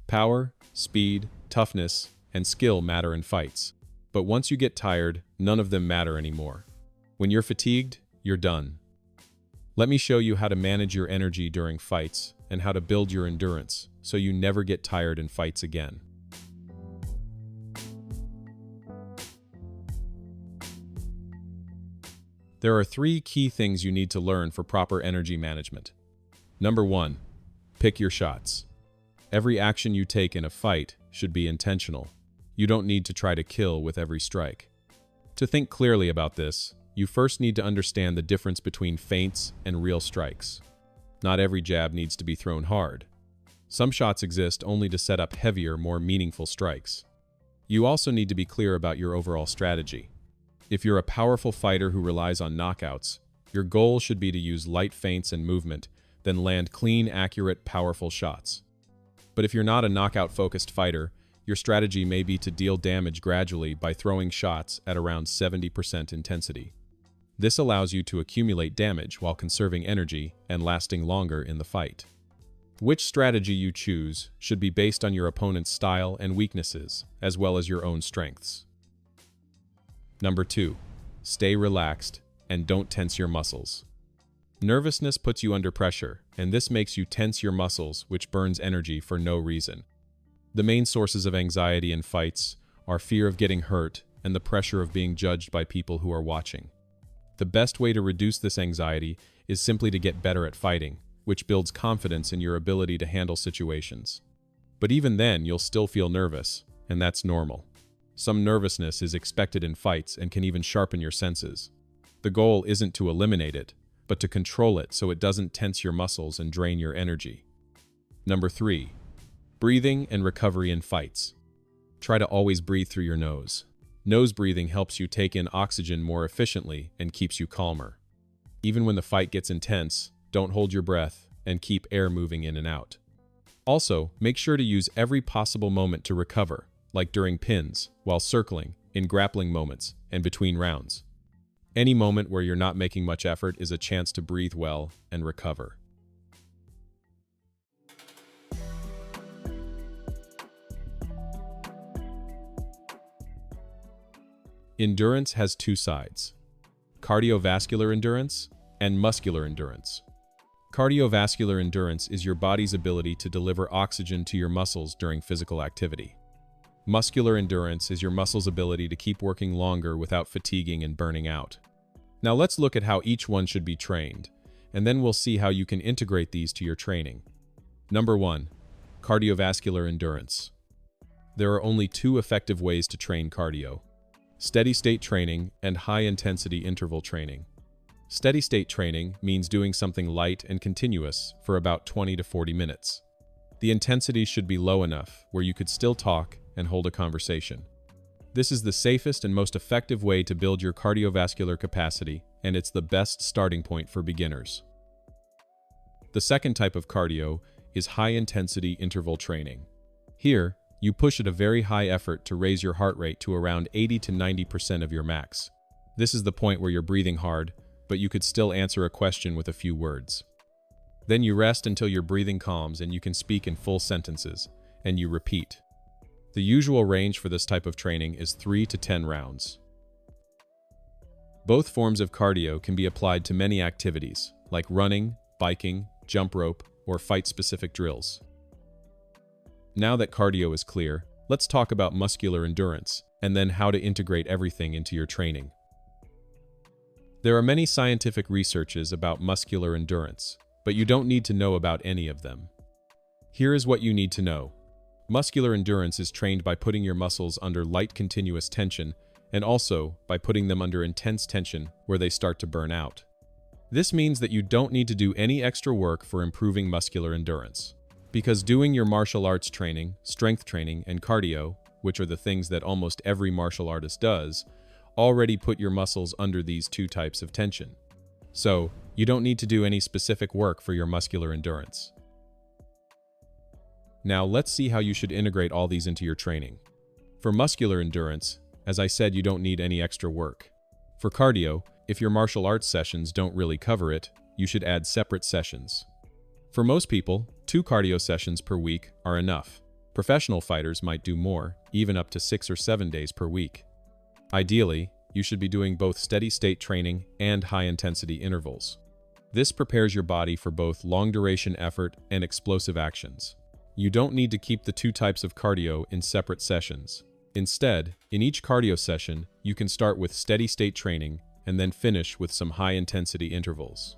Power, speed, toughness, and skill matter in fights. But once you get tired, none of them matter anymore. When you're fatigued, you're done. Let me show you how to manage your energy during fights and how to build your endurance so you never get tired in fights again. There are 3 key things you need to learn for proper energy management. Number 1, pick your shots. Every action you take in a fight should be intentional. You don't need to try to kill with every strike. To think clearly about this, you first need to understand the difference between feints and real strikes. Not every jab needs to be thrown hard. Some shots exist only to set up heavier, more meaningful strikes. You also need to be clear about your overall strategy. If you're a powerful fighter who relies on knockouts, your goal should be to use light feints and movement, then land clean, accurate, powerful shots. But if you're not a knockout-focused fighter, your strategy may be to deal damage gradually by throwing shots at around 70% intensity. This allows you to accumulate damage while conserving energy and lasting longer in the fight. Which strategy you choose should be based on your opponent's style and weaknesses, as well as your own strengths. Number 2, stay relaxed and don't tense your muscles. Nervousness puts you under pressure, and this makes you tense your muscles, which burns energy for no reason. The main sources of anxiety in fights are fear of getting hurt and the pressure of being judged by people who are watching. The best way to reduce this anxiety is simply to get better at fighting, which builds confidence in your ability to handle situations. But even then, you'll still feel nervous, and that's normal. Some nervousness is expected in fights and can even sharpen your senses. The goal isn't to eliminate it, but to control it so it doesn't tense your muscles and drain your energy. Number 3, breathing and recovery in fights. Try to always breathe through your nose. Nose breathing helps you take in oxygen more efficiently and keeps you calmer. Even when the fight gets intense, don't hold your breath and keep air moving in and out. Also, make sure to use every possible moment to recover, like during pins, while circling, in grappling moments, and between rounds. Any moment where you're not making much effort is a chance to breathe well and recover. Endurance has 2 sides: cardiovascular endurance and muscular endurance. Cardiovascular endurance is your body's ability to deliver oxygen to your muscles during physical activity. Muscular endurance is your muscles' ability to keep working longer without fatiguing and burning out. Now let's look at how each one should be trained, and then we'll see how you can integrate these to your training. Number 1, cardiovascular endurance. There are only 2 effective ways to train cardio: steady-state training and high-intensity interval training. Steady-state training means doing something light and continuous for about 20 to 40 minutes. The intensity should be low enough where you could still talk and hold a conversation. This is the safest and most effective way to build your cardiovascular capacity, and it's the best starting point for beginners. The second type of cardio is high-intensity interval training. Here, you push at a very high effort to raise your heart rate to around 80 to 90% of your max. This is the point where you're breathing hard, but you could still answer a question with a few words. Then you rest until your breathing calms and you can speak in full sentences, and you repeat. The usual range for this type of training is 3 to 10 rounds. Both forms of cardio can be applied to many activities, like running, biking, jump rope, or fight-specific drills. Now that cardio is clear, let's talk about muscular endurance, and then how to integrate everything into your training. There are many scientific researches about muscular endurance, but you don't need to know about any of them. Here is what you need to know. Muscular endurance is trained by putting your muscles under light continuous tension, and also by putting them under intense tension where they start to burn out. This means that you don't need to do any extra work for improving muscular endurance. Because doing your martial arts training, strength training, and cardio, which are the things that almost every martial artist does, already put your muscles under these 2 types of tension. So, you don't need to do any specific work for your muscular endurance. Now let's see how you should integrate all these into your training. For muscular endurance, as I said, you don't need any extra work. For cardio, if your martial arts sessions don't really cover it, you should add separate sessions. For most people, 2 cardio sessions per week are enough, Professional fighters might do more, even up to 6 or 7 days per week. Ideally, you should be doing both steady-state training and high-intensity intervals. This prepares your body for both long-duration effort and explosive actions. You don't need to keep the two types of cardio in separate sessions. Instead, in each cardio session, you can start with steady-state training and then finish with some high-intensity intervals.